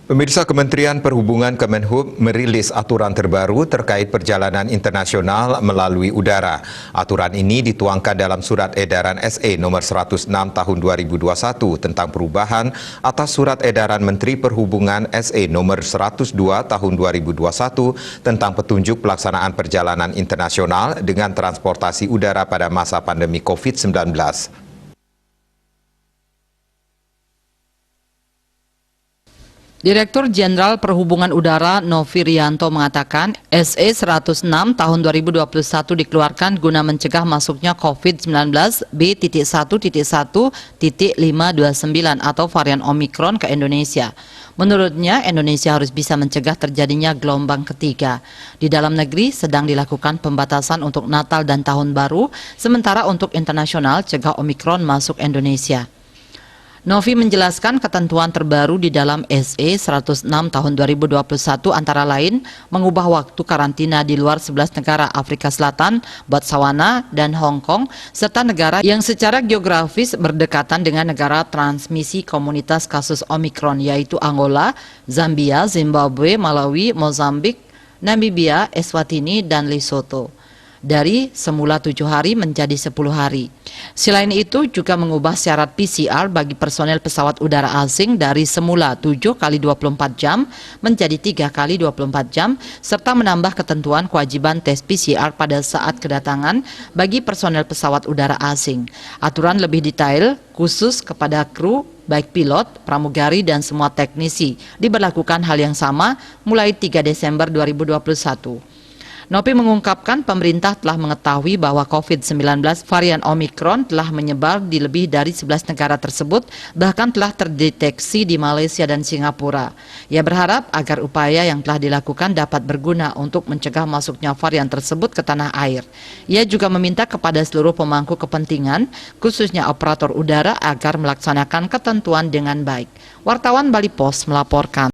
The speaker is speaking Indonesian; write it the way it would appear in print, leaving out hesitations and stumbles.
Pemirsa, Kementerian Perhubungan Kemenhub merilis aturan terbaru terkait perjalanan internasional melalui udara. Aturan ini dituangkan dalam Surat Edaran SE nomor 106 tahun 2021 tentang perubahan atas Surat Edaran Menteri Perhubungan SE nomor 102 tahun 2021 tentang petunjuk pelaksanaan perjalanan internasional dengan transportasi udara pada masa pandemi COVID-19. Direktur Jenderal Perhubungan Udara Novi Rianto mengatakan SE 106 tahun 2021 dikeluarkan guna mencegah masuknya COVID-19 B.1.1.529 atau varian Omikron ke Indonesia. Menurutnya, Indonesia harus bisa mencegah terjadinya gelombang ketiga. Di dalam negeri sedang dilakukan pembatasan untuk Natal dan Tahun Baru, sementara untuk internasional cegah Omikron masuk Indonesia. Novi menjelaskan ketentuan terbaru di dalam SE 106 tahun 2021 antara lain mengubah waktu karantina di luar 11 negara Afrika Selatan, Botswana, dan Hong Kong, serta negara yang secara geografis berdekatan dengan negara transmisi komunitas kasus Omikron yaitu Angola, Zambia, Zimbabwe, Malawi, Mozambik, Namibia, Eswatini, dan Lesotho. Dari semula 7 hari menjadi 10 hari. Selain itu juga mengubah syarat PCR bagi personel pesawat udara asing dari semula 7 kali 24 jam menjadi 3 kali 24 jam, serta menambah ketentuan kewajiban tes PCR pada saat kedatangan bagi personel pesawat udara asing. Aturan lebih detail khusus kepada kru, baik pilot, pramugari, dan semua teknisi, diberlakukan hal yang sama mulai 3 Desember 2021. Novi mengungkapkan pemerintah telah mengetahui bahwa COVID-19 varian Omikron telah menyebar di lebih dari 11 negara tersebut, bahkan telah terdeteksi di Malaysia dan Singapura. Ia berharap agar upaya yang telah dilakukan dapat berguna untuk mencegah masuknya varian tersebut ke tanah air. Ia juga meminta kepada seluruh pemangku kepentingan, khususnya operator udara, agar melaksanakan ketentuan dengan baik. Wartawan Bali Pos melaporkan.